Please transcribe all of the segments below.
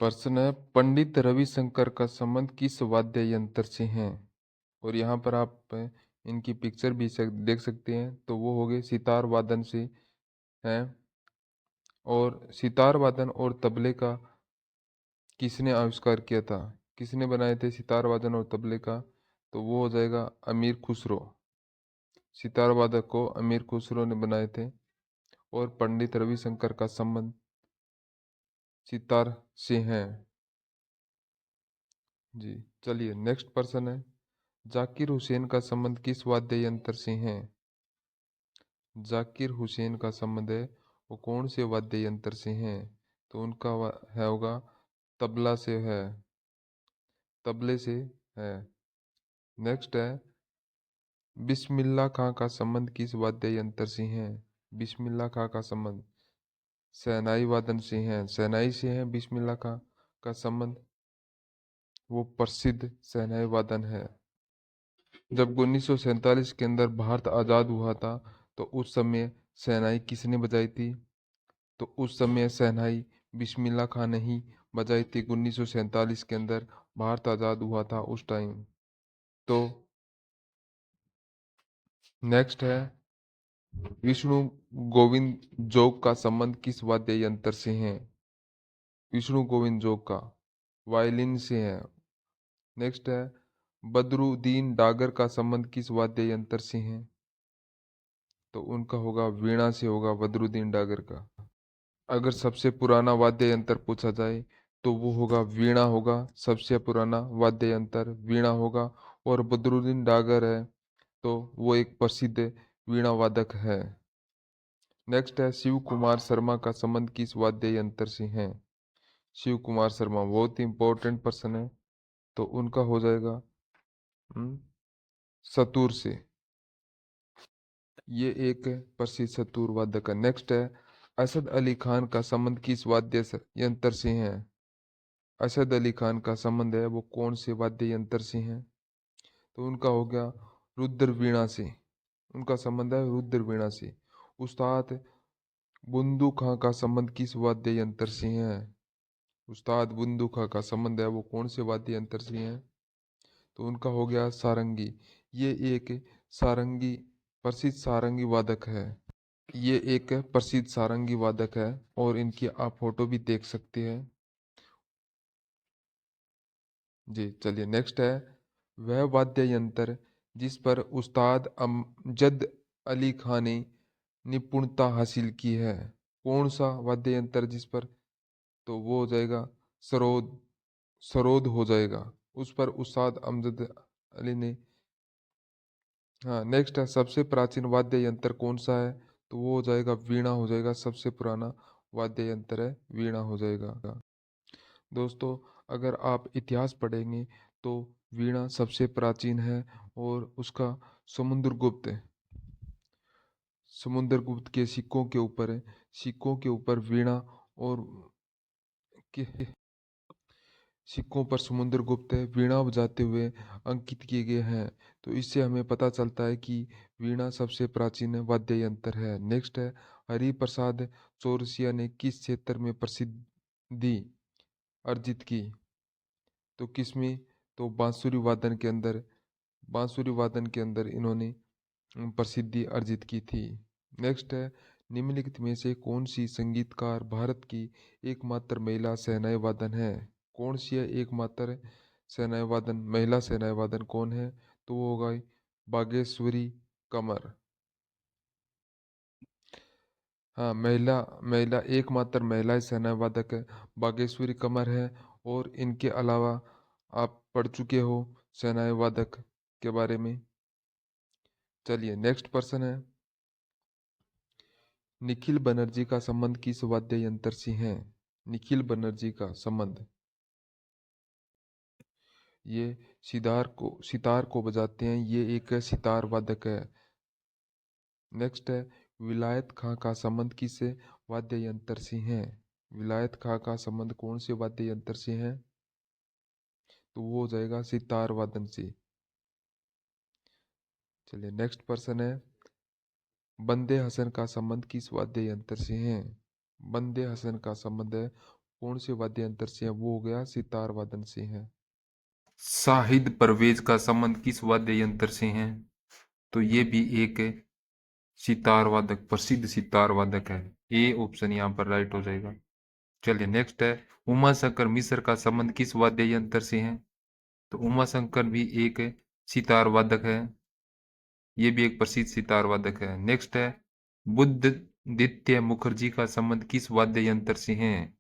प्रश्न है, पंडित रविशंकर का संबंध किस वाद्य यंत्र से है? और यहाँ पर आप इनकी पिक्चर भी देख सकते हैं। तो वो हो गए सितार वादन से हैं। और सितार वादन और तबले का किसने आविष्कार किया था? किसने बनाए थे सितार वादन और तबले का? तो वो हो जाएगा अमीर खुसरो। सितार वादक को अमीर खुसरो ने बनाए थे। और पंडित रविशंकर का संबंध सितार से है। जी, चलिए नेक्स्ट प्रश्न है, जाकिर हुसैन का संबंध किस वाद्य यंत्र से है? जाकिर हुसैन का संबंध है वो कौन से वाद्य यंत्र से हैं? तो उनका है होगा तबला से है, तबले से है। नेक्स्ट है, बिस्मिल्लाह खां का संबंध किस वाद्य यंत्र से है? बिस्मिल्लाह खां का संबंध शहनाई वादन से है, शहनाई से है बिस्मिल्लाह खां का संबंध। वो प्रसिद्ध शहनाई वादन है। जब 1947 के अंदर भारत आज़ाद हुआ था तो उस समय शहनाई किसने बजाई थी? तो उस समय शहनाई बिस्मिल्लाह खां ने ही बजाई थी। 1947 के अंदर भारत आज़ाद हुआ था उस टाइम। तो नेक्स्ट है, विष्णु गोविंद जोग का संबंध किस वाद्य यंत्र से है? विष्णु गोविंद जोग का वायलिन से है। नेक्स्ट है, बदरुद्दीन डागर का संबंध किस वाद्य यंत्र से है? तो उनका होगा वीणा से होगा बदरुद्दीन डागर का। अगर सबसे पुराना वाद्य यंत्र पूछा जाए तो वो होगा वीणा होगा। सबसे पुराना वाद्य यंत्र वीणा होगा। और बदरुद्दीन डागर है तो वो एक प्रसिद्ध वीणा वादक है। नेक्स्ट है, शिव कुमार शर्मा का संबंध किस वाद्य यंत्र से है? शिव कुमार शर्मा बहुत ही इंपॉर्टेंट पर्सन है। तो उनका हो जाएगा सतूर से। ये एक प्रसिद्ध सतूर वादक है। नेक्स्ट है, असद अली खान का संबंध किस वाद्य यंत्र से है? असद अली खान का संबंध है वो कौन से वाद्य यंत्र से है? तो उनका हो गया रुद्र वीणा से। उनका संबंध है रुद्र वीणा से। उस्ताद बुंदू खां का संबंध किस वाद्य यंत्र से है? उस्ताद बुंदू खां का संबंध है वो कौन से वाद्य यंत्र से है? तो उनका हो गया सारंगी। ये एक सारंगी प्रसिद्ध सारंगी वादक है। ये एक प्रसिद्ध सारंगी वादक है और इनकी आप फोटो भी देख सकते हैं। जी, चलिए नेक्स्ट है, वह वाद्य यंत्र जिस पर उस्ताद अमजद अली खां ने निपुणता हासिल की है? कौन सा वाद्य यंत्र जिस पर? तो वो हो जाएगा सरोद। सरोद हो जाएगा। उस पर उस्ताद अमजद अली ने। हाँ, नेक्स्ट है, सबसे प्राचीन वाद्य यंत्र कौन सा है? तो वो हो जाएगा वीणा हो जाएगा। सबसे पुराना वाद्य यंत्र है वीणा हो जाएगा। दोस्तों, अगर आप इतिहास पढ़ेंगे तो वीणा सबसे प्राचीन है और उसका समुद्रगुप्त समुद्रगुप्त के सिक्कों के ऊपर है। सिक्कों के ऊपर वीणा और के सिक्कों पर समुद्रगुप्त वीणा बजाते हुए अंकित किए गए हैं। तो इससे हमें पता चलता है कि वीणा सबसे प्राचीन वाद्य यंत्र है। नेक्स्ट है, हरिप्रसाद चौरसिया ने किस क्षेत्र में प्रसिद्धि अर्जित की? तो किसमें? तो बांसुरी वादन के अंदर। बांसुरी वादन के अंदर इन्होंने प्रसिद्धि अर्जित की थी। नेक्स्ट है, निम्नलिखित में से कौन सी संगीतकार भारत की एकमात्र महिला शहनाई वादन है? कौन सी है एकमात्र शहनाई वादन, महिला शहनाई वादन कौन है? तो वो होगा बागेश्वरी कमर। हाँ, महिला महिला एकमात्र महिला शहनाई वादक है बागेश्वरी कमर है। और इनके अलावा आप पढ़ चुके हो शहनाई वादक के बारे में। चलिए नेक्स्ट पर्सन है, निखिल बनर्जी का संबंध किस वाद्य यंत्र से है? निखिल बनर्जी का संबंध, ये सितार को बजाते हैं। ये एक सितार वादक है। नेक्स्ट है, विलायत खां का संबंध किस वाद्य यंत्र से है? विलायत खां का संबंध कौन से वाद्य यंत्र से है? तो वो हो जाएगा सितार वादन से। चलिए नेक्स्ट पर्सन है, बंदे हसन का संबंध किस वाद्य यंत्र से है? बंदे हसन का संबंध है कौन से वाद्य यंत्र से है? वो हो गया सितार वादन से है। शाहिद परवेज का संबंध किस वाद्य यंत्र से है? तो ये भी एक सितार वादक, प्रसिद्ध सितार वादक है। ए ऑप्शन यहाँ पर राइट हो जाएगा। चलिए नेक्स्ट है, उमा शंकर मिश्र का संबंध किस वाद्य यंत्र से है? तो उमा शंकर भी एक सितार वादक है, ये भी एक प्रसिद्ध सितार वादक है। नेक्स्ट है, बुद्धदित्य मुखर्जी का संबंध किस वाद्य यंत्र से है?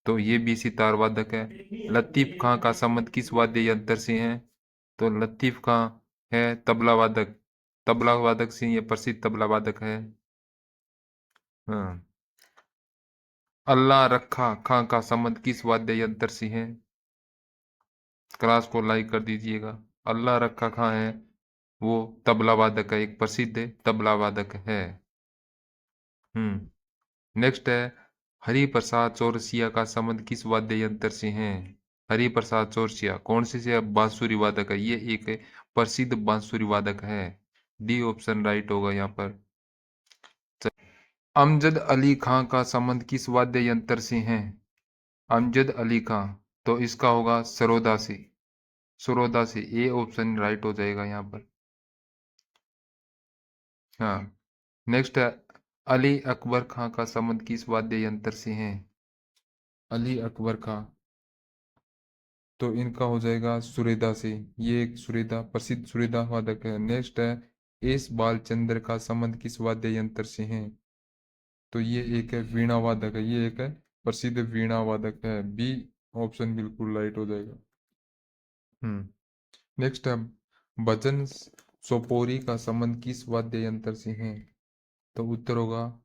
तो ये भी सितार वादक है। लतीफ खां का संबंध किस वाद्य यंत्र से है? तो लतीफ खां है तबला वादक, तबला वादक से ये प्रसिद्ध तबला वादक है। हाँ। अल्लाह रखा खां का संबंध किस वाद्य यंत्र से है? क्लास को लाइक कर दीजिएगा। अल्लाह रखा खां है वो तबला वादक है, एक प्रसिद्ध तबला वादक है। नेक्स्ट है, हरि प्रसाद चौरसिया का संबंध किस वाद्य यंत्र से है? हरि प्रसाद चौरसिया कौन से बांसुरी वादक है, ये एक प्रसिद्ध बांसुरी वादक है। डी ऑप्शन राइट होगा यहाँ पर। अमजद अली खां का संबंध किस वाद्य यंत्र से है? अमजद अली खां, तो इसका होगा सरोदा से, सरोदा से। ए ऑप्शन राइट हो जाएगा यहाँ पर। हाँ। नेक्स्ट है, अली अकबर खां का संबंध किस वाद्य यंत्र से है? अली अकबर खां, तो इनका हो जाएगा सुरेदा से, ये एक सुरेदा, प्रसिद्ध सुरेदा वादक है। नेक्स्ट है, एस बालचंद्र का संबंध किस वाद्य यंत्र से है? तो ये एक है वीणा वादक है, ये एक है प्रसिद्ध वीणा वादक है। बी ऑप्शन बिल्कुल राइट हो जाएगा। नेक्स्ट है, भजन सोपोरी का संबंध किस वाद्य यंत्र से है? तो उत्तर होगा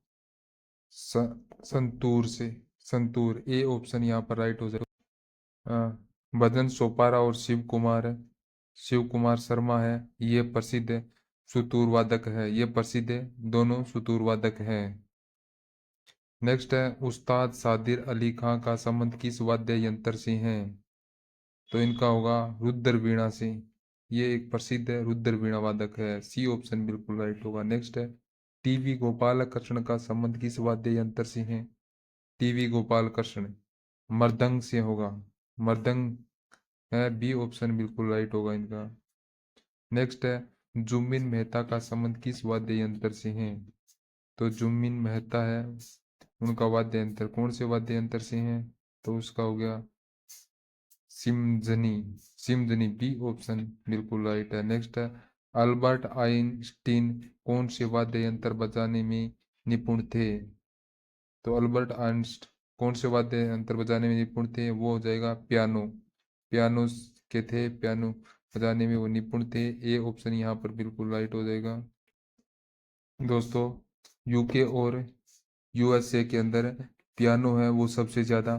संतूर से, संतूर। ए ऑप्शन यहाँ पर राइट हो जाएगा। भजन सोपारा और शिव कुमार शर्मा है, ये प्रसिद्ध सुतूर वादक है, ये प्रसिद्ध दोनों सुतूर वादक है। नेक्स्ट है, उस्ताद सादिर अली खां का संबंध किस वाद्य यंत्र से है? तो इनका होगा रुद्र वीणा से, ये एक प्रसिद्ध रुद्र वीणा वादक है। सी ऑप्शन बिल्कुल राइट होगा। नेक्स्ट है, टीवी गोपाल कृष्ण का संबंध किस वाद्य यंत्र से है? टीवी गोपाल कृष्ण मृदंग से होगा, मृदंग है। बी ऑप्शन बिल्कुल राइट होगा इनका। नेक्स्ट है, जुम्मिन मेहता का संबंध किस वाद्य यंत्र से है? तो जुम्मिन मेहता है, उनका वाद्य यंत्र कौन से वाद्य यंत्र से है? तो उसका हो गया सिमजनी, सिमजनी। बी ऑप्शन बिल्कुल राइट है। नेक्स्ट है, अल्बर्ट आइंस्टीन कौन से वाद्य यंत्र बजाने में निपुण थे? तो अल्बर्ट आइंस्टीन कौन से वाद्य यंत्र बजाने में निपुण थे? वो हो जाएगा पियानो, पियानो के थे, पियानो बजाने में वो निपुण थे। ए ऑप्शन यहाँ पर बिल्कुल राइट हो जाएगा। दोस्तों, यूके और यूएसए के अंदर पियानो है वो सबसे ज़्यादा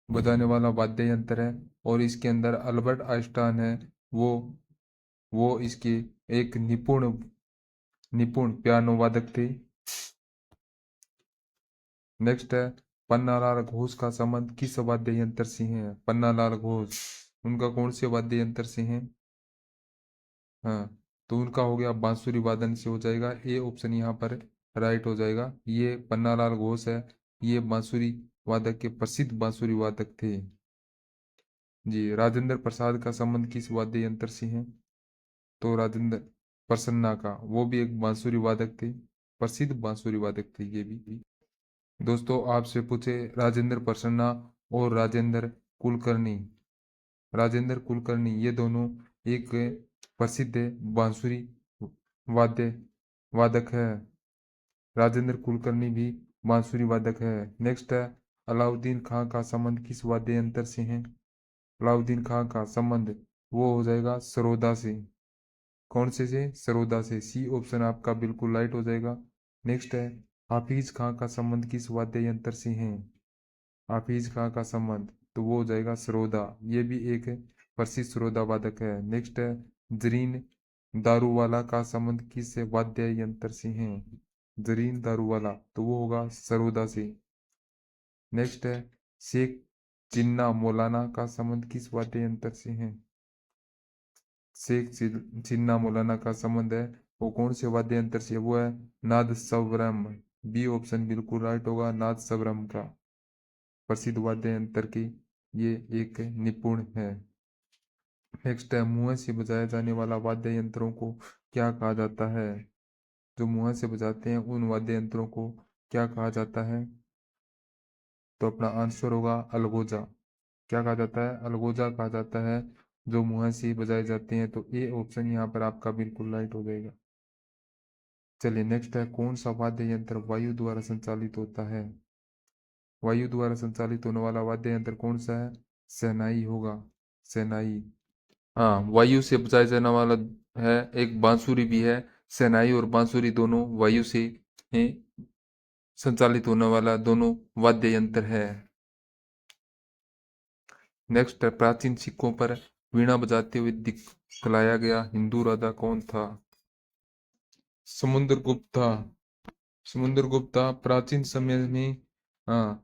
बजाने वाला वाद्य यंत्र है, और इसके अंदर अल्बर्ट आइंस्टाइन है, वो इसके एक निपुण निपुण पियानो वादक थे। नेक्स्ट है, पन्नालाल घोष का संबंध किस वाद्य यंत्र से है? पन्नालाल घोष, उनका कौन से वाद्य यंत्र से है? हाँ, तो उनका हो गया बांसुरी वादन से हो जाएगा। ए ऑप्शन यहाँ पर राइट हो जाएगा। ये पन्नालाल घोष है, ये बांसुरी वादक के प्रसिद्ध बांसुरी वादक थे। जी, राजेंद्र प्रसाद का संबंध किस वाद्य यंत्र से है? तो राजेंद्र प्रसन्ना का, वो भी एक बांसुरी वादक थे, प्रसिद्ध बांसुरी वादक थे ये भी। दोस्तों, आपसे पूछे राजेंद्र प्रसन्ना और राजेंद्र कुलकर्णी, राजेंद्र कुलकर्णी ये दोनों एक प्रसिद्ध बांसुरी वाद्य वादक है। राजेंद्र कुलकर्णी भी बांसुरी वादक है। नेक्स्ट है, अलाउद्दीन खां का संबंध किस वाद्य यंत्र से है? अलाउद्दीन खां का संबंध वो हो जाएगा सरोदा से। कौन से सरोदा से। सी ऑप्शन आपका बिल्कुल राइट हो जाएगा। नेक्स्ट है, हाफिज खां का संबंध किस वाद्य यंत्र से है? हाफिज खां का संबंध तो वो हो जाएगा सरोदा, ये भी एक प्रसिद्ध सरोदा वादक है। नेक्स्ट है, जरीन दारूवाला का संबंध किस वाद्य यंत्र से है? जरीन दारूवाला तो वो होगा सरोदा से। नेक्स्ट है, शेख जिन्ना मौलाना का संबंध किस वाद्य यंत्र से है? शेख जिन्ना मौलाना का संबंध है वो कौन से वाद्य यंत्र से? वो है नादस्वरम, बी ऑप्शन बिल्कुल राइट होगा, नाद सबरम का प्रसिद्ध वाद्य यंत्र की ये एक निपुण है। नेक्स्ट है, मुंह से बजाए जाने वाला वाद्य यंत्रों को क्या कहा जाता है? जो मुंह से बजाते हैं उन वाद्य यंत्रों को क्या कहा जाता है? तो अपना आंसर होगा अलगोजा। क्या कहा जाता है? अलगोजा कहा जाता है, जो मुंह से बजाए जाते हैं। तो ए ऑप्शन यहाँ पर आपका बिल्कुल राइट हो जाएगा। चलिए नेक्स्ट है, कौन सा वाद्य यंत्र वायु द्वारा संचालित होता है? वायु द्वारा संचालित होने वाला वाद्य यंत्र कौन सा है? शहनाई होगा, शहनाई। हाँ, वायु से बजाया जाने वाला है, एक बांसुरी भी है। शहनाई और बांसुरी दोनों वायु से हैं, संचालित होने वाला दोनों वाद्य यंत्र है। नेक्स्ट है, प्राचीन सिक्कों पर वीणा बजाते हुए दिखलाया गया हिंदू राजा कौन था? समुद्रगुप्त था। समुद्रगुप्त था प्राचीन समय में। हाँ,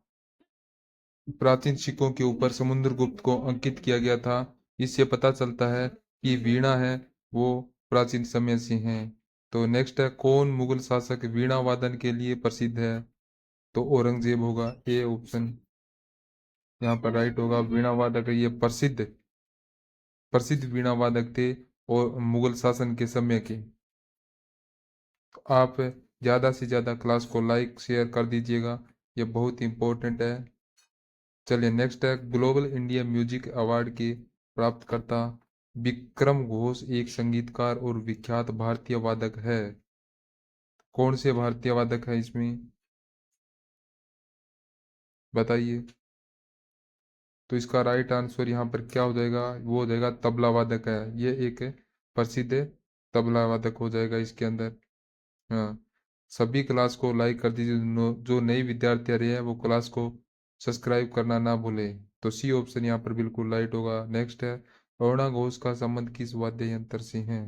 प्राचीन सिक्कों के ऊपर समुद्रगुप्त को अंकित किया गया था। इससे पता चलता है कि वीणा है वो प्राचीन समय से है। तो नेक्स्ट है, कौन मुगल शासक वीणा वादन के लिए प्रसिद्ध है? तो औरंगजेब होगा, ए ऑप्शन यहाँ पर राइट होगा। वीणा वादक ये प्रसिद्ध प्रसिद्ध वीणा वादक थे और मुगल शासन के समय के। तो आप ज़्यादा से ज़्यादा क्लास को लाइक शेयर कर दीजिएगा, ये बहुत इंपॉर्टेंट है। चलिए नेक्स्ट है, ग्लोबल इंडिया म्यूजिक अवार्ड के प्राप्तकर्ता विक्रम घोष एक संगीतकार और विख्यात भारतीय वादक है। कौन से भारतीय वादक है इसमें? बताइए। तो इसका राइट आंसर यहाँ पर क्या हो जाएगा? वो हो जाएगा तबला वादक है। ये एक प्रसिद्ध तबला वादक हो जाएगा इसके अंदर। हाँ, सभी क्लास को लाइक कर दीजिए। जो नए विद्यार्थी आ रहे हैं वो क्लास को सब्सक्राइब करना ना भूले। तो सी ऑप्शन यहाँ पर बिल्कुल राइट होगा। नेक्स्ट है, अरुणा घोष का संबंध किस वाद्य यंत्र से है?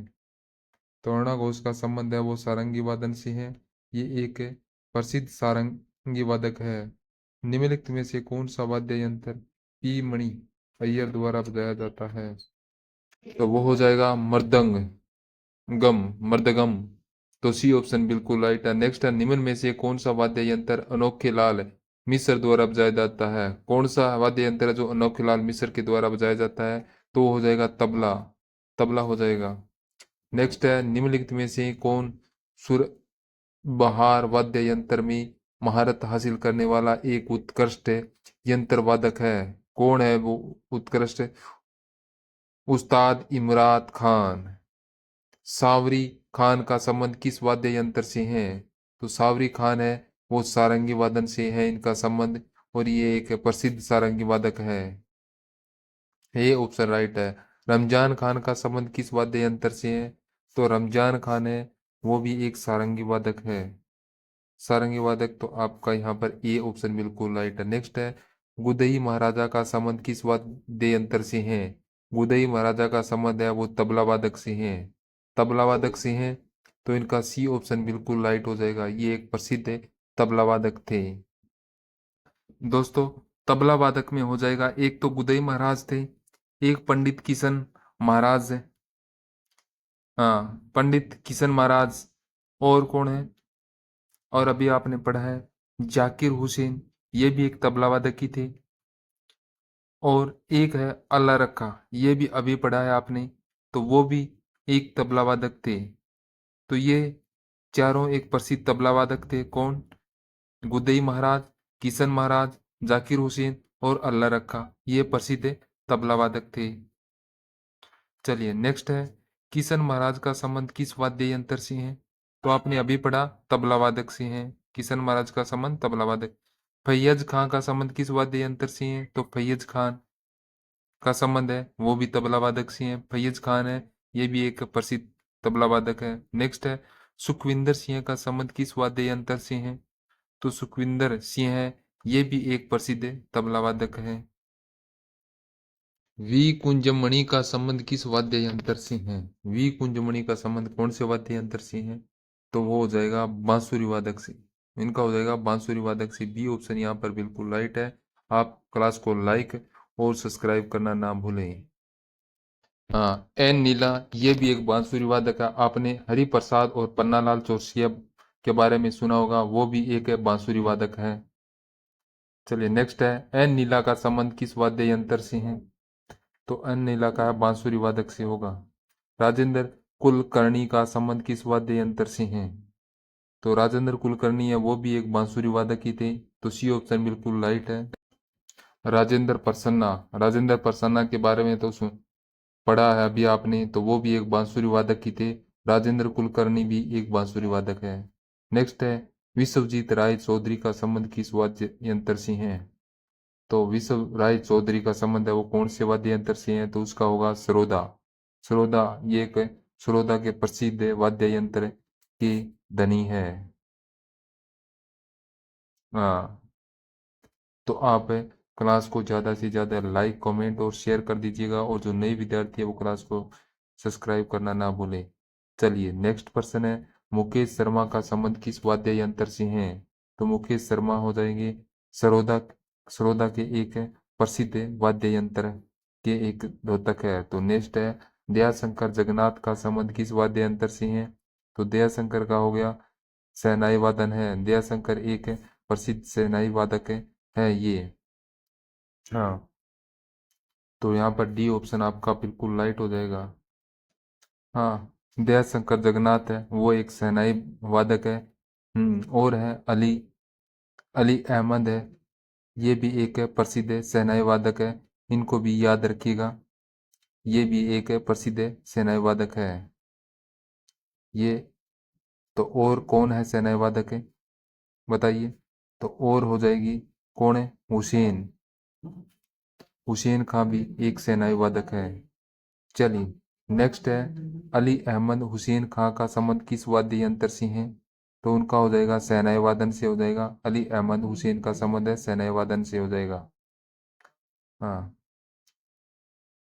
तो अरुणा घोष का संबंध है वो सारंगी वादन से है। ये एक प्रसिद्ध सारंगी वादक है। निम्नलिखित में से कौन सा वाद्य यंत्र पी मणि अय्यर द्वारा बजाया जाता है? तो वो हो जाएगा मृदंग, गम, मृदगम। तो सी ऑप्शन बिल्कुल राइट है। नेक्स्ट है, निम्न में से कौन सा वाद्य यंत्र अनोखे लाल मिस्र द्वारा बजाया जाता है? कौन सा वाद्य यंत्र है जो अनोखे लाल मिस्र के द्वारा बजाया जाता है? तो वो हो जाएगा तबला, तबला हो जाएगा। नेक्स्ट है, निम्नलिखित में से कौन सुर बहार वाद्य यंत्र में महारत हासिल करने वाला एक उत्कृष्ट यंत्र वादक है? कौन है वो उत्कृष्ट? उस्ताद इमरात खान। सावरी खान का संबंध किस वाद्य यंत्र से है? तो सावरी खान है वो सारंगी वादन से है इनका संबंध, और ये एक प्रसिद्ध सारंगी वादक है। ये ऑप्शन राइट है। रमजान खान का संबंध किस वाद्य यंत्र से है? तो रमजान खान है वो भी एक सारंगी वादक है। सारंगी वादक, तो आपका यहाँ पर ए ऑप्शन बिल्कुल राइट है। नेक्स्ट है, गुदई महाराजा का संबंध किस वाद्य यंत्र से है? गुदई महाराजा का संबंध है वो तबला वादक से है, तबला वादक से है। तो इनका सी ऑप्शन बिल्कुल राइट हो जाएगा। ये एक प्रसिद्ध तबला वादक थे। दोस्तों, तबला वादक में हो जाएगा, एक तो गुदई महाराज थे, एक पंडित किशन महाराज। हाँ, पंडित किशन महाराज। और कौन है? और अभी आपने पढ़ा है जाकिर हुसैन, ये भी एक तबला वादक ही थे। और एक है अल्लाह रखा, ये भी अभी पढ़ा है आपने, तो वो भी एक तबला वादक थे। तो ये चारों एक प्रसिद्ध तबला वादक थे। कौन? गुदई महाराज, किशन महाराज, जाकिर हुसैन और अल्लाह रखा, ये प्रसिद्ध तबला वादक थे। चलिए नेक्स्ट है, किशन महाराज का संबंध किस वाद्य यंत्र से है? तो आपने अभी पढ़ा तबला वादक से है, किशन महाराज का संबंध तबला वादक। फैयज खान का संबंध किस वाद्य यंत्र से है? तो फैयज खान का संबंध है वो भी तबला वादक से है। फैयज खान है ये भी एक प्रसिद्ध तबला वादक है। नेक्स्ट है, सुखविंदर सिंह का संबंध किस वाद्य यंत्र से है? तो सुखविंदर सिंह है ये भी एक प्रसिद्ध तबला वादक है। वी कुंजमणि का संबंध किस वाद्य यंत्र से है? वी कुंजमणि का संबंध कौन से वाद्य यंत्र से है? तो वो हो जाएगा बांसुरी वादक से। इनका हो जाएगा बांसुरी वादक से। बी ऑप्शन यहाँ पर बिल्कुल राइट है। आप क्लास को लाइक और सब्सक्राइब करना ना भूलें। हाँ, एन नीला ये भी एक बांसुरी वादक है। आपने हरि प्रसाद और पन्नालाल चौरसिया के बारे में सुना होगा, वो भी एक बांसुरी वादक है। चलिए नेक्स्ट है, एन नीला का संबंध किस वाद्य यंत्र से है? तो एन नीला का बांसुरी वादक से होगा। राजेंद्र कुलकर्णी का संबंध किस वाद्य यंत्र से है? तो राजेंद्र कुलकर्णी है वो भी एक बांसुरी वादक ही थे, तो सी ऑप्शन बिल्कुल राइट है। राजेंद्र प्रसन्ना के बारे में तो पढ़ा है अभी आपने, तो वो भी एक बांसुरी वादक ही थे। राजेंद्र कुलकर्णी भी एक बांसुरी वादक है। नेक्स्ट है, विश्वजीत राय चौधरी का संबंध किस वाद्य यंत्र से है? तो विश्व राय चौधरी का संबंध है वो कौन से वाद्य यंत्र से है? तो उसका होगा सरोदा। सरोदा ये एक सरोदा के प्रसिद्ध वाद्य यंत्र की धनी है। हाँ, तो आप क्लास को ज़्यादा से ज़्यादा लाइक कमेंट और शेयर कर दीजिएगा, और जो नए विद्यार्थी है वो क्लास को सब्सक्राइब करना ना भूलें। चलिए नेक्स्ट प्रश्न है, मुकेश शर्मा का संबंध किस वाद्य यंत्र से है? तो मुकेश शर्मा हो जाएंगे सरोदा। सरोदा के एक प्रसिद्ध वाद्य यंत्र के एक द्योतक है। तो नेक्स्ट है, दयाशंकर जगन्नाथ का संबंध किस वाद्य यंत्र से है? तो दयाशंकर का हो गया शहनाई वादन है। दयाशंकर एक प्रसिद्ध शहनाई वादक है ये। हाँ, तो यहाँ पर डी ऑप्शन आपका बिल्कुल राइट हो जाएगा। हाँ, दयाशंकर जगन्नाथ है वो एक शहनाई वादक है। और है अली अली अहमद है, ये भी एक प्रसिद्ध शहनाई वादक है। इनको भी याद रखिएगा, ये भी एक प्रसिद्ध शहनाई वादक है ये। तो और कौन है शहनाई वादक है बताइए? तो और हो जाएगी, कौन है? हुसैन। हुसैन खां भी एक शहनाई वादक है। चलिए नेक्स्ट है, अली अहमद हुसैन खां का संबंध किस वाद्य यंत्र से है? तो उनका हो जाएगा शहनाई वादन से हो जाएगा। अली अहमद हुसैन का संबंध है शहनाई वादन से हो जाएगा। हाँ,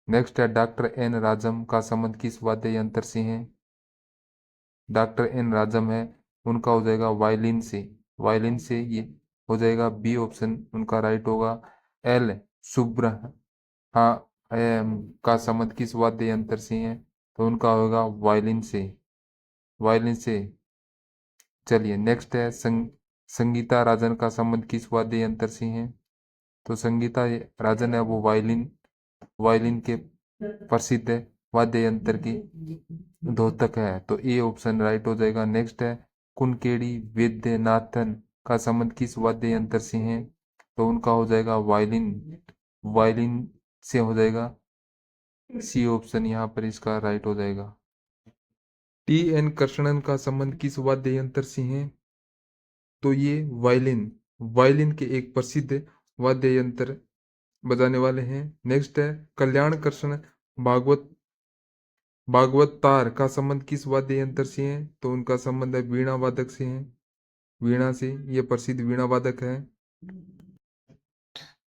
नेक्स्ट है, डॉक्टर एन राजम का संबंध किस वाद्य यंत्र से है? डॉक्टर एन राजम है उनका हो जाएगा वायलिन से। वायलिन से ये हो जाएगा बी ऑप्शन उनका राइट होगा। एल सुब्र हाँ का संबंध किस वाद्य यंत्र से है? तो उनका होगा वायलिन से। वायलिन से। चलिए नेक्स्ट है, संगीता राजन का संबंध किस वाद्य यंत्र से है? तो संगीता राजन है वो वायलिन वायलिन के प्रसिद्ध वाद्य यंत्र की द्योतक है। तो ए ऑप्शन राइट हो जाएगा। नेक्स्ट है, कुनकेड़ी वैद्यनाथन का संबंध किस वाद्य यंत्र से है? तो उनका हो जाएगा वायलिन। वायलिन से हो जाएगा। सी ऑप्शन यहाँ पर इसका राइट हो जाएगा। टी एन कृष्णन का संबंध किस वाद्य यंत्र से है? तो ये वायलिन वायलिन के एक प्रसिद्ध वाद्य यंत्र बजाने वाले हैं। नेक्स्ट है, कल्याण कृष्ण भागवत भागवत तार का संबंध किस वाद्य यंत्र से है? तो उनका संबंध है वीणा वादक से है। वीणा से, ये प्रसिद्ध वीणा वादक है।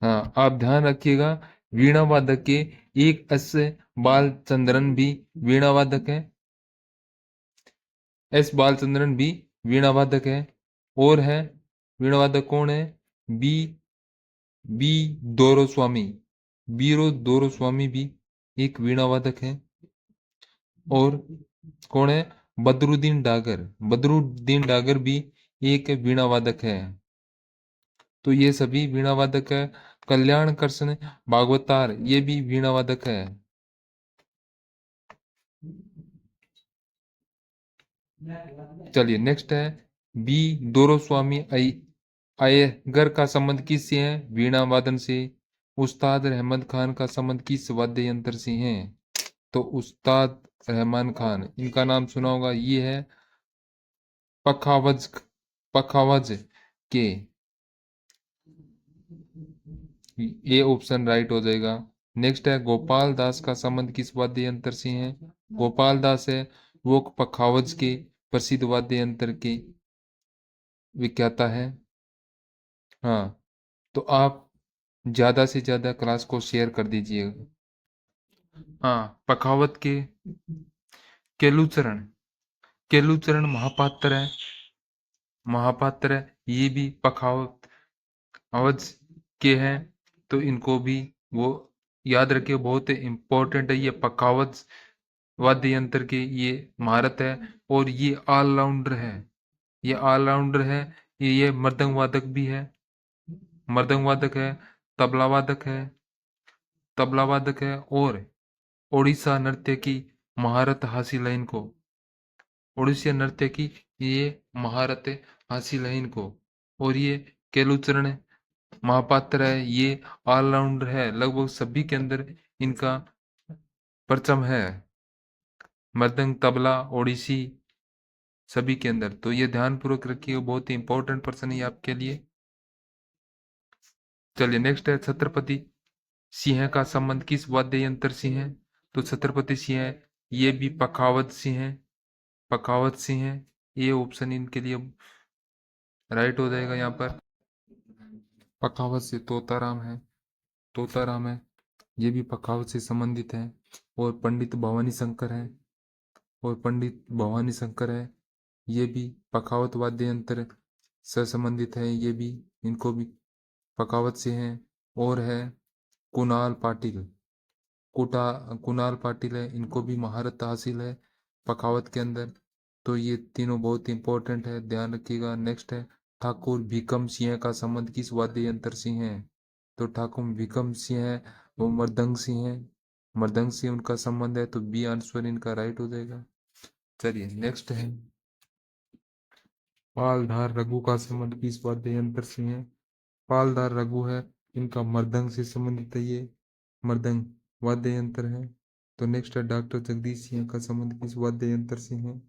हाँ, आप ध्यान रखिएगा, वीणा वादक के एक एस बालचंद्रन भी वीणा वादक है। एस बालचंद्रन भी वीणा वादक है। और है वीणा वादक कौन है? B B Doraiswamy. बीरो दोरोस्वामी भी एक वीणा वादक है। और कौन है? बदरुद्दीन डागर। बदरुद्दीन डागर भी एक वीणा वादक है। तो ये सभी वीणा वादक है। कल्याण कृष्ण भागवतार ये भी वीणा वादक है। चलिए नेक्स्ट है, बी दोरोस्वामी अय्यर का संबंध किससे है? वीणा वादन से। उस्ताद रहमत खान का संबंध किस वाद्य यंत्र से है? तो उस्ताद रहमान खान, इनका नाम सुना होगा, ये है पखावज। पखावज के। ये ऑप्शन राइट हो जाएगा। नेक्स्ट है, गोपाल दास का संबंध किस वाद्य यंत्र से है? गोपाल दास है वो पखावज के प्रसिद्ध वाद्य यंत्र के विख्याता है। हाँ, तो आप ज्यादा से ज्यादा क्लास को शेयर कर दीजिएगा। हाँ, पखावत के केलुचरण केलुचरण महापात्र है। महापात्र है, ये भी पखावत अवध के हैं। तो इनको भी वो याद रखिए, बहुत इंपॉर्टेंट है ये पखावत वाद्य यंत्र के, ये महारत है और ये ऑलराउंडर है। ये ऑलराउंडर है, ये मृदंग वादक भी है, मृदंग वादक है, तबला वादक है और ओडिशा नृत्य की महारत हासिल है इनको, ओडिसी नृत्य की ये महारत हासिल है इनको। और ये केलुचरण महापात्र है, ये ऑलराउंडर है, लगभग सभी के अंदर इनका परचम है, मृदंग तबला ओडिसी सभी के अंदर। तो ये ध्यानपूर्वक रखिए, बहुत ही इंपॉर्टेंट पर्सन है आपके लिए। चलिए नेक्स्ट है छत्रपति सिंह का संबंध किस वाद्य यंत्र से है? तो छत्रपति सिंह ये भी पखावत सिंह है, पखावत सिंह है, ये ऑप्शन इनके लिए राइट हो जाएगा यहाँ पर। पखावत से तोताराम है, तोताराम है, ये भी पखावत से संबंधित है। और पंडित भवानी शंकर है, और पंडित भवानी शंकर है, ये भी पखावत वाद्य यंत्र से संबंधित है, ये भी इनको भी पखावत से हैं। और है कुणाल पाटिल, कुणाल पाटिल है, इनको भी महारत हासिल है पखावत के अंदर। तो ये तीनों बहुत इंपॉर्टेंट है, ध्यान रखिएगा। नेक्स्ट है ठाकुर भीकम सिंह का संबंध किस वाद्य यंत्र से है? तो ठाकुर भीकम सिंह है वो मृदंग सिंह है, मृदंग से उनका संबंध है, तो बी आंसर इनका राइट हो जाएगा। चलिए नेक्स्ट है पालधार रघु का संबंध किस वाद्य यंत्र से है? पालधार रघु है, इनका मृदंग से संबंधित है, ये मृदंग वाद्य यंत्र है। तो नेक्स्ट है डॉक्टर जगदीश सिंह का संबंध किस वाद्य यंत्र से है?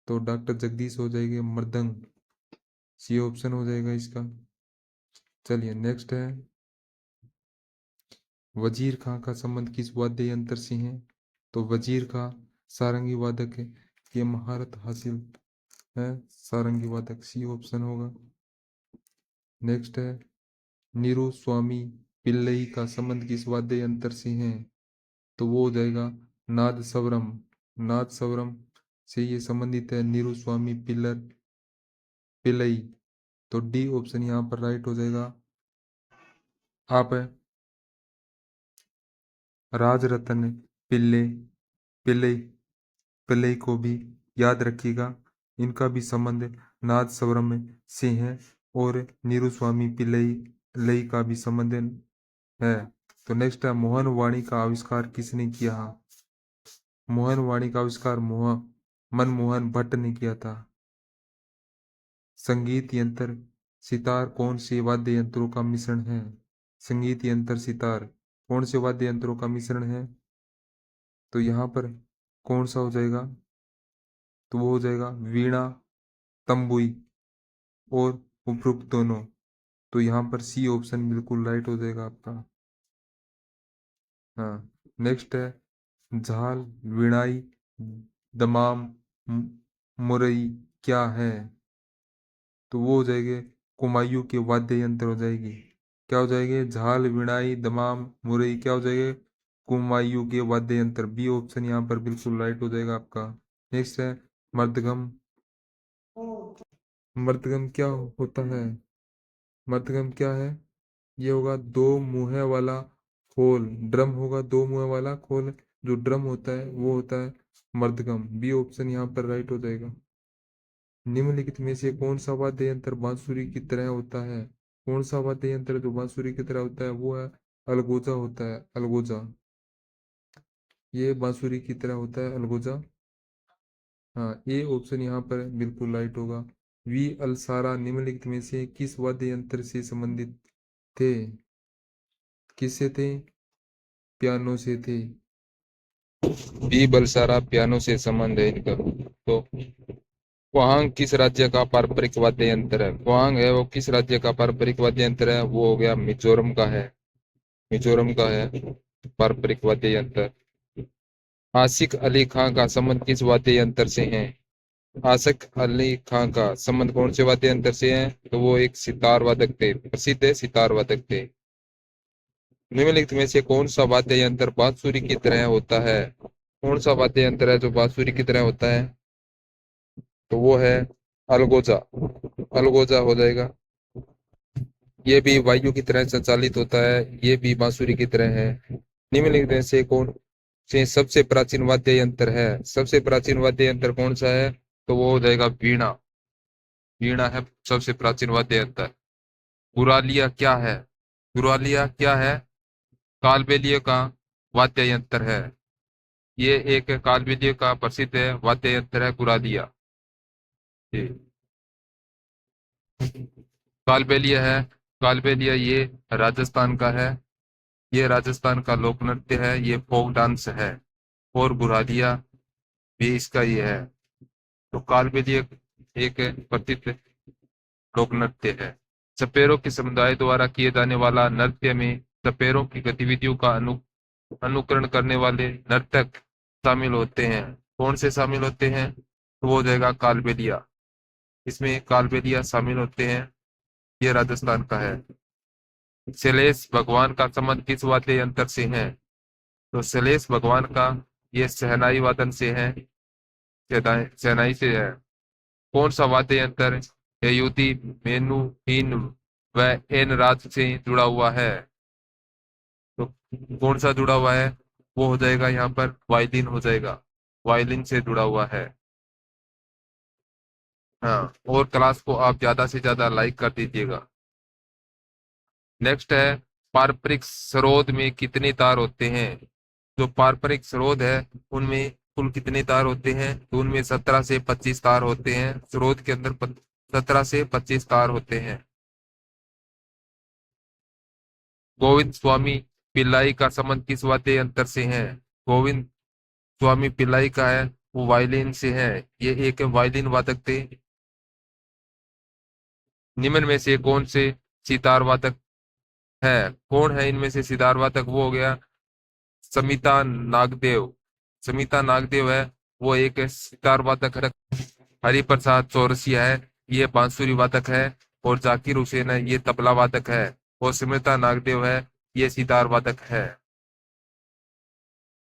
तो डॉक्टर जगदीश हो जाएंगे मृदंग, सी ऑप्शन हो जाएगा इसका। चलिए नेक्स्ट है वजीर खां का संबंध किस वाद्य यंत्र से है? तो वजीर खां सारंगी वादक है, ये महारत हासिल है सारंगी वादक, सी ऑप्शन होगा। नेक्स्ट है नीरू स्वामी पिल्लई का संबंध किस वाद्य यंत्र से है? तो वो हो जाएगा नाद स्वरम, नाद स्वरम से ये संबंधित है नीरू स्वामी पिल्लई। तो डी ऑप्शन यहाँ पर राइट हो जाएगा। आप राजरत्न पिल्ले पिल्लई पिल्लई को भी याद रखिएगा, इनका भी संबंध नाद स्वरम से है और नीरू स्वामी पिल्लई लई का भी संबंध है। तो नेक्स्ट है मोहन वाणी का आविष्कार किसने किया? मोहन वाणी का आविष्कार मनमोहन भट्ट ने किया था। संगीत यंत्र सितार कौन से वाद्य यंत्रों का मिश्रण है? संगीत यंत्र सितार कौन से वाद्य यंत्रों का मिश्रण है? तो यहाँ पर कौन सा हो जाएगा? तो वो हो जाएगा वीणा, तंबुई और उपयुक्त दोनों। तो यहाँ पर सी ऑप्शन बिल्कुल राइट हो जाएगा आपका। हाँ नेक्स्ट है झाल, वीणाई, दमाम, मुरई क्या है? तो वो हो जाएंगे कुमायूं के वाद्य यंत्र हो जाएगी। क्या हो जाएंगे? झाल, वीणाई, दमाम, मुरई क्या हो जाएंगे? कुमायूं के वाद्य यंत्र, बी ऑप्शन यहाँ पर बिल्कुल राइट हो जाएगा आपका। नेक्स्ट है मृदगम, मृदगम क्या होता है? मृदगम क्या है? ये होगा दो मुँह वाला खोल, ड्रम होगा दो मुँह वाला खोल, जो ड्रम होता है वो होता है मृदगम, बी ऑप्शन यहाँ पर राइट हो जाएगा। निम्नलिखित में से कौन सा वाद्य यंत्र बांसुरी की तरह होता है? कौन सा वाद्य यंत्र जो बांसुरी की तरह होता है? वो है अलगोजा होता है, अलगोजा, ये बांसुरी की तरह होता है अलगोजा। हाँ ए ऑप्शन यहाँ पर बिल्कुल राइट होगा। वी अलसारा निम्नलिखित में से किस वाद्य यंत्र से संबंधित थे? किससे थे? पियानो से थे। बी बलसारा पियानो से संबंध है इनका। तो क्वांग किस राज्य का पारंपरिक वाद्य यंत्र है? क्वांग है वो किस राज्य का पारंपरिक वाद्य यंत्र है? वो हो गया मिजोरम का है, मिजोरम का है पारंपरिक वाद्य यंत्र। आसिफ अली खां का संबंध किस वाद्य यंत्र से है? आसिफ अली खां का संबंध कौन से वाद्य यंत्र से है? तो वो एक सितार वादक थे, प्रसिद्ध सितार वादक थे। निम्नलिखित में से कौन सा वाद्य यंत्र बांसुरी की तरह होता है? कौन सा वाद्य यंत्र है जो बांसुरी की तरह होता है? तो वो है अलगोजा, अलगोजा हो जाएगा। ये भी वायु की तरह संचालित होता है, ये भी बांसुरी की तरह है। निम्नलिखित में से कौन से सबसे प्राचीन वाद्य यंत्र है? सबसे प्राचीन वाद्य यंत्र कौन सा है? तो वो हो जाएगा वीणा, वीणा है सबसे प्राचीन वाद्य यंत्र। गुरालिया क्या है? गुरालिया क्या है? कालबेलिया का वाद्य यंत्र है। ये एक कालबेलिया का प्रसिद्ध वाद्य यंत्र है गुरालिया। जी। कालबेलिया है। कालबेलिया ये राजस्थान का है। ये राजस्थान का लोक नृत्य है, ये फोक डांस है। और बुरालिया भी इसका ही है। तो कालबेलिया एक प्रसिद्ध लोक नृत्य है। सपेरों के समुदाय द्वारा किए जाने वाला नृत्य में सपेरों की गतिविधियों का अनुकरण करने वाले नर्तक शामिल होते हैं। कौन से शामिल होते हैं? तो वो हो जाएगा कालबेलिया। इसमें कालबेलिया शामिल होते हैं। ये राजस्थान का है। शैलेश भगवान का संबंध किस वाद्य यंत्र से है? तो शैलेश भगवान का ये शहनाई वादन से है। शहनाई से है। कौन सा वाद्य यंत्र ययुति मेनु हीन व एन राज से जुड़ा हुआ है? तो कौन सा जुड़ा हुआ है? वो हो जाएगा यहाँ पर वायलिन हो जाएगा। वायलिन से जुड़ा हुआ है। हाँ, और क्लास को आप ज्यादा से ज्यादा लाइक कर दीजिएगा। नेक्स्ट है, पारंपरिक सरोद में कितने तार होते हैं? जो पारंपरिक सरोद है उनमें कुल कितने तार होते हैं? तो उनमें 17 से 25 तार होते हैं। सरोद के अंदर 17 से 25 तार होते हैं। गोविंद स्वामी पिल्लाई का संबंध किस वाद्य यंत्र से है? गोविंद स्वामी पिल्लाई का है वो वायलिन से है। ये एक वायलिन वादक थे। निम्न में से कौन से सितार वादक है? कौन है इनमें से सितार वादक? वो हो गया समिता नागदेव। समिता नागदेव है वो एक सितार वादक है। हरिप्रसाद चौरसिया है ये बांसुरी वादक है। और जाकिर हुसैन है ये तबला वादक है। और समिता नागदेव है ये सितार वादक है।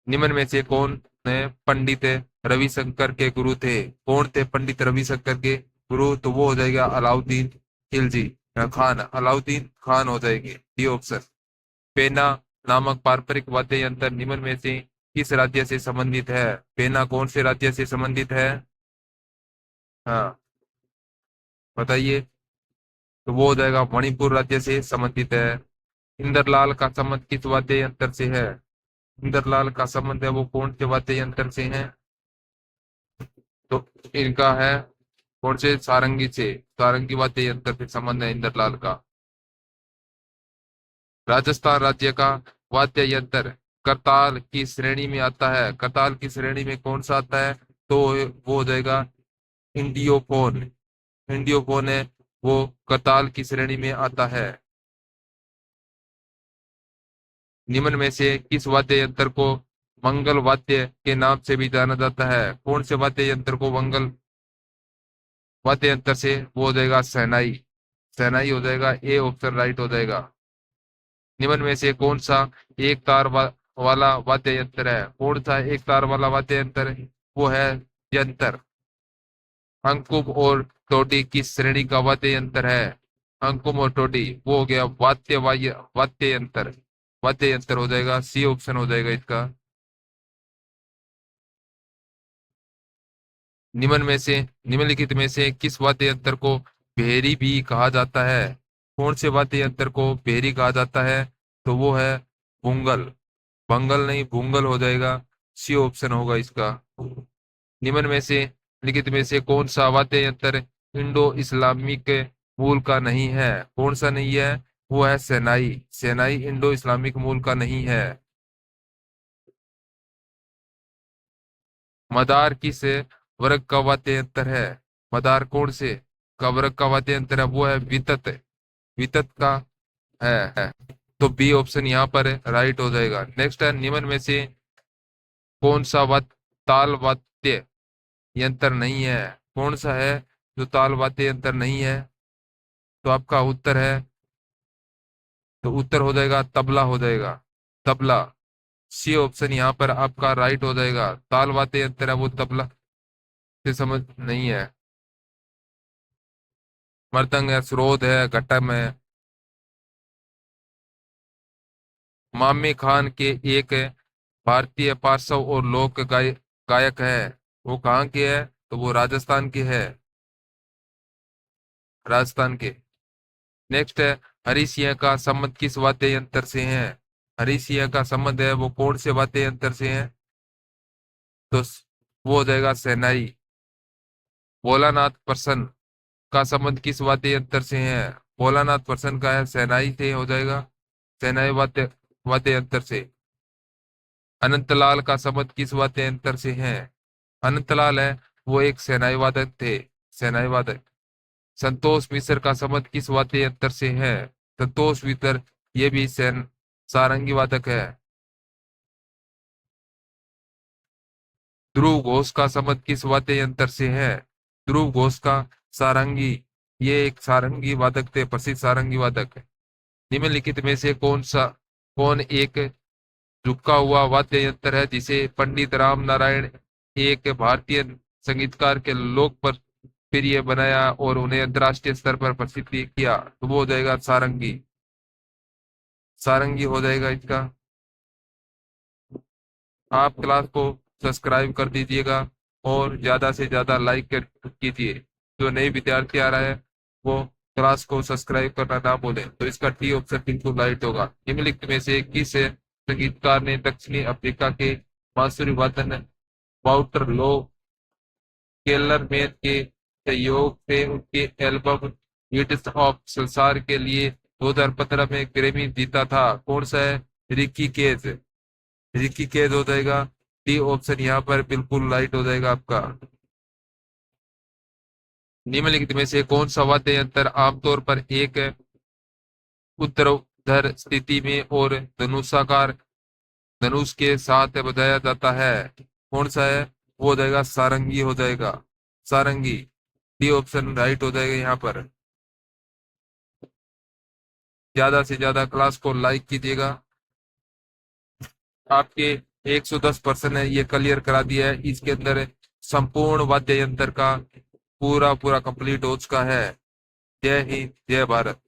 निम्न में से कौन ने पंडित रविशंकर के गुरु थे? कौन थे पंडित रविशंकर के गुरु? तो वो हो जाएगा अलाउद्दीन खिलजी खान। अलाउद्दीन खान हो जाएगी डी ऑप्शन। पेना नामक पारंपरिक वाद्य यंत्र निम्न में से किस राज्य से संबंधित है? पेना कौन से राज्य से संबंधित है? हाँ, बताइए। तो वो हो जाएगा मणिपुर राज्य से संबंधित है। इंद्रलाल का संबंध किस वाद्य यंत्र से है? इंद्रलाल का संबंध है वो कौन से वाद्य यंत्र से है? तो इनका है कौन से? सारंगी से। सारंगी वाद्य यंत्र से संबंध है इंद्रलाल का। राजस्थान राज्य का वाद्य यंत्र करताल की श्रेणी में आता है। करताल की श्रेणी में कौन सा आता है? तो वो हो जाएगा इंडियोफोन। इंडियोफोन है वो करताल की श्रेणी में आता है। निम्न में से किस वाद्य यंत्र को मंगल वाद्य के नाम से भी जाना जाता है? कौन से वाद्य यंत्र को मंगल वाद्य यंत्र से? वो हो जाएगा शहनाई। शहनाई हो जाएगा ए ऑप्शन राइट हो जाएगा। निम्न में से कौन सा एक तार वाला वाद्य यंत्र है? कौन सा एक तार वाला वाद्य यंत्र है? वो है यंत्र। अंकुम और टोटी किस श्रेणी का वाद्य यंत्र है? अंकुम और टोटी वो हो गया वाद्य यंत्र। वाद्य यंत्र हो जाएगा सी ऑप्शन हो जाएगा इसका। निम्न में से निम्नलिखित में से किस वाद्य यंत्र को भेरी भी कहा जाता है? कौन से वाद्य यंत्र को भेरी कहा जाता है? तो वो है बुंगल। बंगल नहीं बुंगल हो जाएगा। सी ऑप्शन होगा इसका। निम्न में से लिखित में से कौन सा वाद्य यंत्र इंडो इस्लामिक मूल का नहीं है? कौन सा नहीं है? वो है सेनाई। सेनाई इंडो इस्लामिक मूल का नहीं है। मदार किस वर्ग का वाद्य यंत्र है? मदार कौन से का वर्ग का वाद्य यंत्र है? वो है वितत। वितत का है। तो बी ऑप्शन यहाँ पर राइट हो जाएगा। नेक्स्ट है, निम्न में से कौन सा ताल वाद्य यंत्र नहीं है? कौन सा है जो ताल वाद्य यंत्र नहीं है? तो आपका उत्तर है, तो उत्तर हो जाएगा तबला हो जाएगा। तबला सी ऑप्शन यहाँ पर आपका राइट हो जाएगा। ताल वाद्य यंत्र है वो तबला से समझ नहीं है। मृदंग है, स्रोत है, घटम है। मामे खान के एक भारतीय पार्श्व और लोक गायक है। वो कहाँ के है? तो वो राजस्थान के है। राजस्थान के। नेक्स्ट है हरी सिंह का संबंध किस वाद्य यंत्र से है? हरी सिंह का संबंध है वो कौन से वाद्य यंत्र से है? तो वो हो जाएगा शहनाई। भोलानाथ प्रसन्न का संबंध किस वाद्य यंत्र से है? भोलानाथ प्रसन्न का है शहनाई से हो जाएगा, शहनाई वाद्य वाद्य यंत्र से। अनंतलाल का संबंध किस वाद्य यंत्र से है? अनंतलाल है वो एक शहनाई वादक थे, शहनाई वादक। संतोष मिश्र का संबंध किस वाद्य यंत्र से है? संतोष मिश्र ये भी सारंगी वादक है। ध्रुव घोष का संबंध किस वाद्य यंत्र से है? ध्रुव घोष का सारंगी, ये एक सारंगी वादक थे, प्रसिद्ध सारंगी वादक। निम्नलिखित में से कौन एक झुका हुआ वाद्य यंत्र है जिसे पंडित राम नारायण एक भारतीय संगीतकार के लोकप्रिय बनाया और उन्हें अंतर्राष्ट्रीय स्तर पर प्रसिद्ध किया? तो वो हो जाएगा सारंगी, सारंगी हो जाएगा इसका। आप क्लास को सब्सक्राइब कर दीजिएगा और ज्यादा से ज्यादा लाइक कीजिए। जो नए विद्यार्थी आ रहा है वो क्लास को सब्सक्राइब करना ना भूलें। तो इसका टी ऑप्शन बिल्कुल राइट होगा। निम्नलिखित में से किस संगीतकार ने दक्षिणी अफ्रीका के बांसुरी वादन वाउटर लो केलरमैन के सहयोग से उनके एल्बम हिट्स ऑफ संसार के लिए 2015 में ग्रैमी जीता था? कौन सा है? रिकी केज, रिकी केज हो जाएगा। डी ऑप्शन यहाँ पर बिल्कुल राइट हो जाएगा आपका। निम्नलिखित में से कौन सा वाद्य यंत्र आमतौर पर एक ऊर्ध्वाधर स्थिति में और धनुषाकार धनुष के साथ बजाया जाता है? कौन सा है? वो हो जाएगा सारंगी हो जाएगा, सारंगी। डी ऑप्शन राइट हो जाएगा यहाँ पर। ज्यादा से ज्यादा क्लास को लाइक कीजिएगा। आपके 110% है ये क्लियर करा दिया है। इसके अंदर संपूर्ण वाद्य यंत्र का पूरा कंप्लीट हो चुका है। जय हिंद, जय भारत।